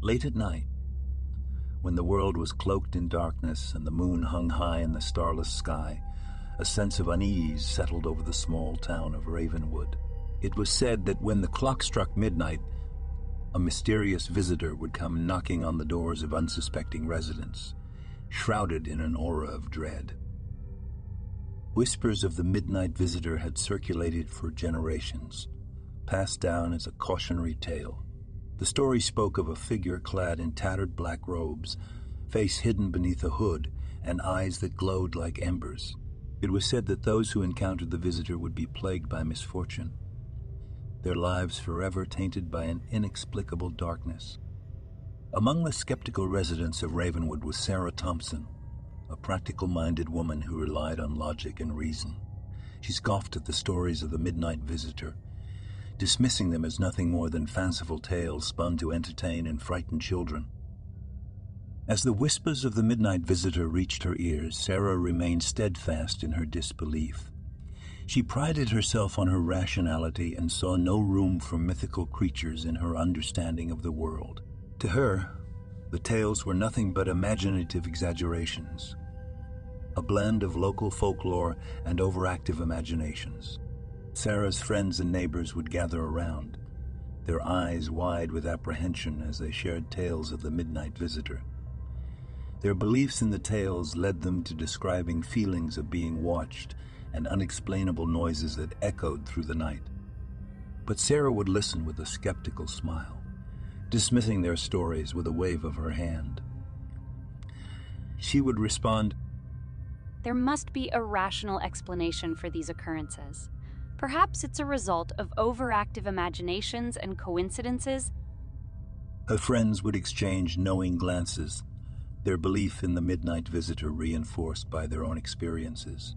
Late at night, when the world was cloaked in darkness and the moon hung high in the starless sky, a sense of unease settled over the small town of Ravenwood. It was said that when the clock struck midnight, a mysterious visitor would come knocking on the doors of unsuspecting residents, shrouded in an aura of dread. Whispers of the midnight visitor had circulated for generations, passed down as a cautionary tale. The story spoke of a figure clad in tattered black robes, face hidden beneath a hood, and eyes that glowed like embers. It was said that those who encountered the visitor would be plagued by misfortune, their lives forever tainted by an inexplicable darkness. Among the skeptical residents of Ravenwood was Sarah Thompson, a practical-minded woman who relied on logic and reason. She scoffed at the stories of the midnight visitor, dismissing them as nothing more than fanciful tales spun to entertain and frighten children. As the whispers of the midnight visitor reached her ears, Sarah remained steadfast in her disbelief. She prided herself on her rationality and saw no room for mythical creatures in her understanding of the world. To her, the tales were nothing but imaginative exaggerations, a blend of local folklore and overactive imaginations. Sarah's friends and neighbors would gather around, their eyes wide with apprehension as they shared tales of the midnight visitor. Their beliefs in the tales led them to describing feelings of being watched and unexplainable noises that echoed through the night. But Sarah would listen with a skeptical smile, dismissing their stories with a wave of her hand. She would respond, "There must be a rational explanation for these occurrences. Perhaps it's a result of overactive imaginations and coincidences." Her friends would exchange knowing glances, their belief in the midnight visitor reinforced by their own experiences.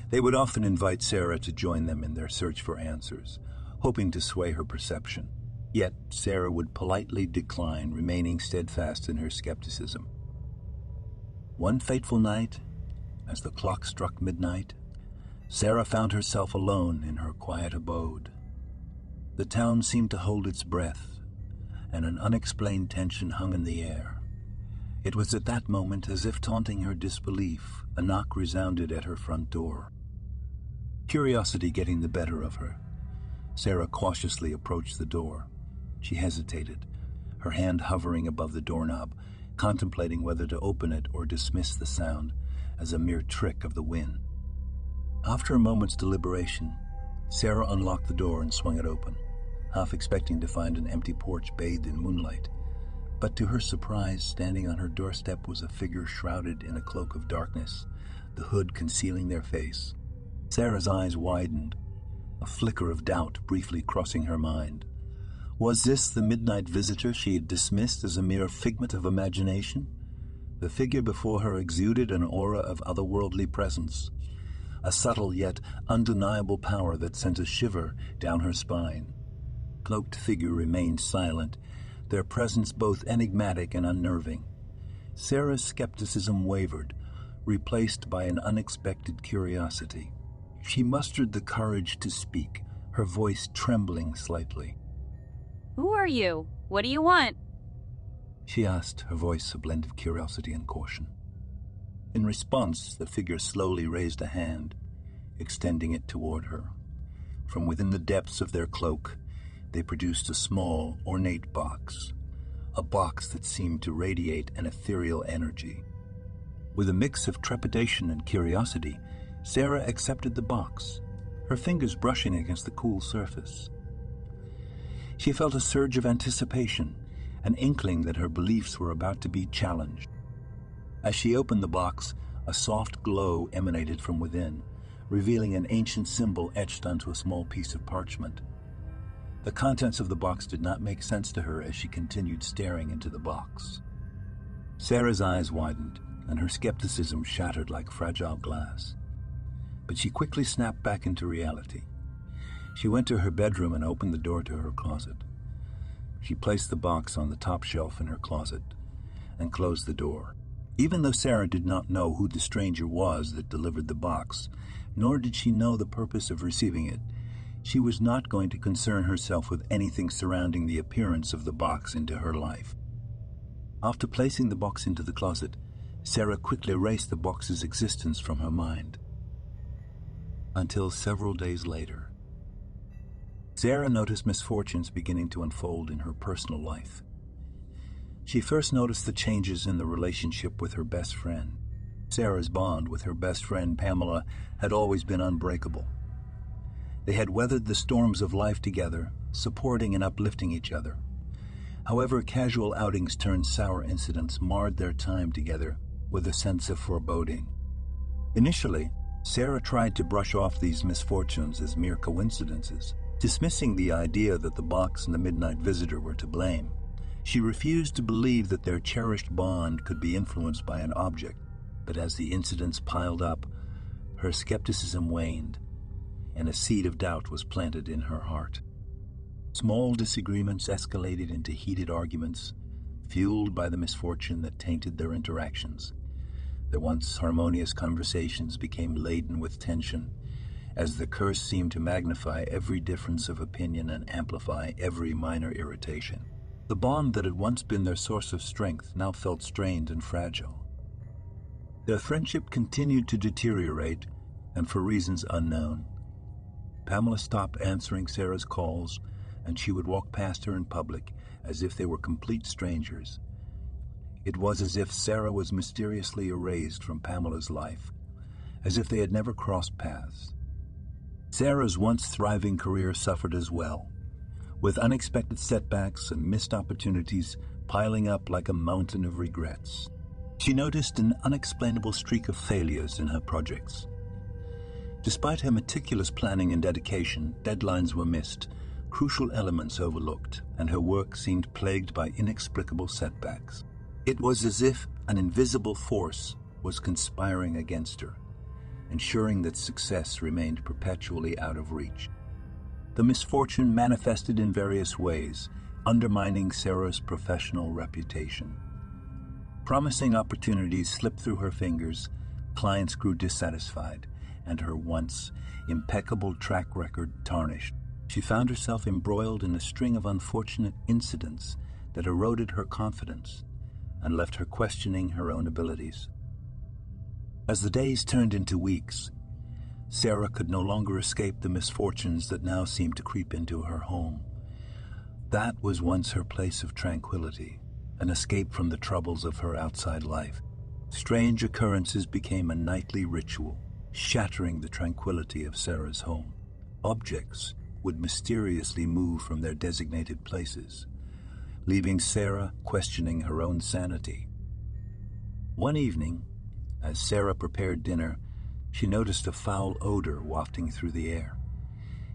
They would often invite Sarah to join them in their search for answers, hoping to sway her perception. Yet Sarah would politely decline, remaining steadfast in her skepticism. One fateful night, as the clock struck midnight, Sarah found herself alone in her quiet abode. The town seemed to hold its breath, and an unexplained tension hung in the air. It was at that moment, as if taunting her disbelief, a knock resounded at her front door. Curiosity getting the better of her, Sarah cautiously approached the door. She hesitated, her hand hovering above the doorknob, contemplating whether to open it or dismiss the sound as a mere trick of the wind. After a moment's deliberation, Sarah unlocked the door and swung it open, half expecting to find an empty porch bathed in moonlight. But to her surprise, standing on her doorstep was a figure shrouded in a cloak of darkness, the hood concealing their face. Sarah's eyes widened, a flicker of doubt briefly crossing her mind. Was this the midnight visitor she had dismissed as a mere figment of imagination? The figure before her exuded an aura of otherworldly presence, a subtle yet undeniable power that sent a shiver down her spine. The cloaked figure remained silent, their presence both enigmatic and unnerving. Sarah's skepticism wavered, replaced by an unexpected curiosity. She mustered the courage to speak, her voice trembling slightly. "Who are you? What do you want?" she asked, her voice a blend of curiosity and caution. In response, the figure slowly raised a hand, extending it toward her. From within the depths of their cloak, they produced a small, ornate box, a box that seemed to radiate an ethereal energy. With a mix of trepidation and curiosity, Sarah accepted the box, her fingers brushing against the cool surface. She felt a surge of anticipation, an inkling that her beliefs were about to be challenged. As she opened the box, a soft glow emanated from within, revealing an ancient symbol etched onto a small piece of parchment. The contents of the box did not make sense to her as she continued staring into the box. Sarah's eyes widened, and her skepticism shattered like fragile glass. But she quickly snapped back into reality. She went to her bedroom and opened the door to her closet. She placed the box on the top shelf in her closet and closed the door. Even though Sarah did not know who the stranger was that delivered the box, nor did she know the purpose of receiving it, she was not going to concern herself with anything surrounding the appearance of the box into her life. After placing the box into the closet, Sarah quickly erased the box's existence from her mind. Until several days later, Sarah noticed misfortunes beginning to unfold in her personal life. She first noticed the changes in the relationship with her best friend. Sarah's bond with her best friend, Pamela, had always been unbreakable. They had weathered the storms of life together, supporting and uplifting each other. However, casual outings turned sour incidents marred their time together with a sense of foreboding. Initially, Sarah tried to brush off these misfortunes as mere coincidences, dismissing the idea that the box and the midnight visitor were to blame. She refused to believe that their cherished bond could be influenced by an object, but as the incidents piled up, her skepticism waned, and a seed of doubt was planted in her heart. Small disagreements escalated into heated arguments, fueled by the misfortune that tainted their interactions. Their once harmonious conversations became laden with tension, as the curse seemed to magnify every difference of opinion and amplify every minor irritation. The bond that had once been their source of strength now felt strained and fragile. Their friendship continued to deteriorate, and for reasons unknown. Pamela stopped answering Sarah's calls, and she would walk past her in public as if they were complete strangers. It was as if Sarah was mysteriously erased from Pamela's life, as if they had never crossed paths. Sarah's once thriving career suffered as well, with unexpected setbacks and missed opportunities piling up like a mountain of regrets. She noticed an unexplainable streak of failures in her projects. Despite her meticulous planning and dedication, deadlines were missed, crucial elements overlooked, and her work seemed plagued by inexplicable setbacks. It was as if an invisible force was conspiring against her, ensuring that success remained perpetually out of reach. The misfortune manifested in various ways, undermining Sarah's professional reputation. Promising opportunities slipped through her fingers, clients grew dissatisfied, and her once impeccable track record tarnished. She found herself embroiled in a string of unfortunate incidents that eroded her confidence and left her questioning her own abilities. As the days turned into weeks, Sarah could no longer escape the misfortunes that now seemed to creep into her home. That was once her place of tranquility, an escape from the troubles of her outside life. Strange occurrences became a nightly ritual, shattering the tranquility of Sarah's home. Objects would mysteriously move from their designated places, leaving Sarah questioning her own sanity. One evening, as Sarah prepared dinner, she noticed a foul odor wafting through the air.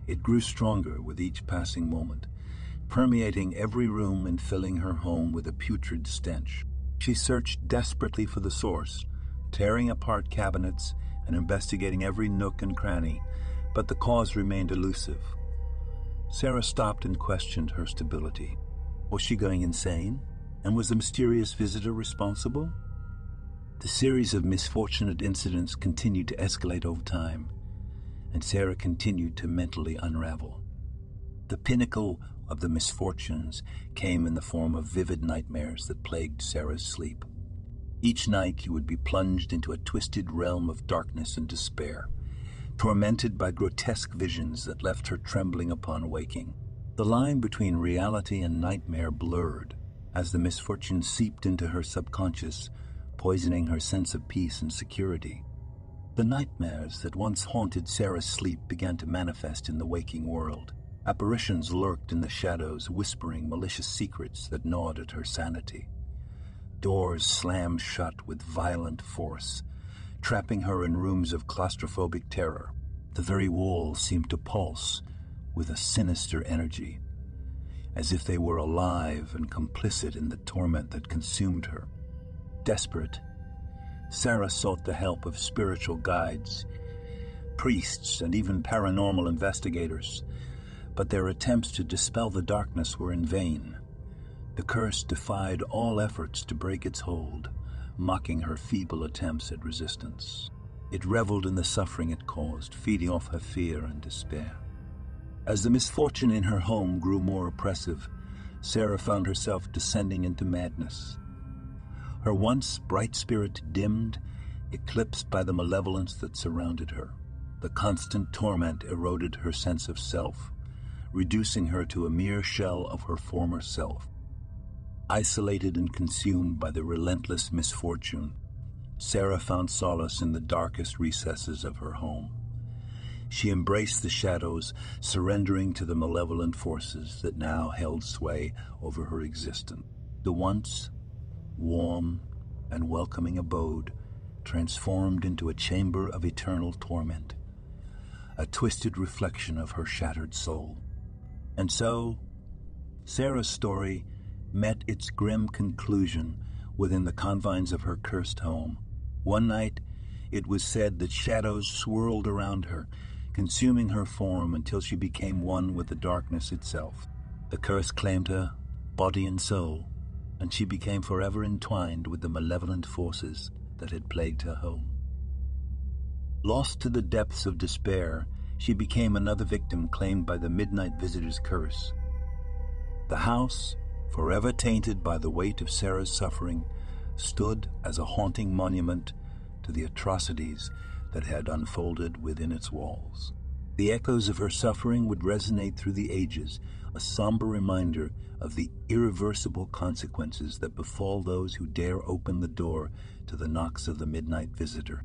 It grew stronger with each passing moment, permeating every room and filling her home with a putrid stench. She searched desperately for the source, tearing apart cabinets and investigating every nook and cranny, but the cause remained elusive. Sarah stopped and questioned her stability. Was she going insane? And was the mysterious visitor responsible? The series of misfortunate incidents continued to escalate over time, and Sarah continued to mentally unravel. The pinnacle of the misfortunes came in the form of vivid nightmares that plagued Sarah's sleep. Each night she would be plunged into a twisted realm of darkness and despair, tormented by grotesque visions that left her trembling upon waking. The line between reality and nightmare blurred as the misfortune seeped into her subconscious, poisoning her sense of peace and security. The nightmares that once haunted Sarah's sleep began to manifest in the waking world. Apparitions lurked in the shadows, whispering malicious secrets that gnawed at her sanity. Doors slammed shut with violent force, trapping her in rooms of claustrophobic terror. The very walls seemed to pulse with a sinister energy, as if they were alive and complicit in the torment that consumed her. Desperate, Sarah sought the help of spiritual guides, priests, and even paranormal investigators, but their attempts to dispel the darkness were in vain. The curse defied all efforts to break its hold, mocking her feeble attempts at resistance. It reveled in the suffering it caused, feeding off her fear and despair. As the misfortune in her home grew more oppressive, Sarah found herself descending into madness. Her once bright spirit dimmed, eclipsed by the malevolence that surrounded her. The constant torment eroded her sense of self, reducing her to a mere shell of her former self. Isolated and consumed by the relentless misfortune, Sarah found solace in the darkest recesses of her home. She embraced the shadows, surrendering to the malevolent forces that now held sway over her existence. The once warm and welcoming abode transformed into a chamber of eternal torment, a twisted reflection of her shattered soul. And so, Sarah's story met its grim conclusion within the confines of her cursed home. One night, it was said that shadows swirled around her, consuming her form until she became one with the darkness itself. The curse claimed her, body and soul, and she became forever entwined with the malevolent forces that had plagued her home. Lost to the depths of despair, she became another victim claimed by the midnight visitor's curse. The house, forever tainted by the weight of Sarah's suffering, stood as a haunting monument to the atrocities that had unfolded within its walls. The echoes of her suffering would resonate through the ages, a somber reminder of the irreversible consequences that befall those who dare open the door to the knocks of the midnight visitor.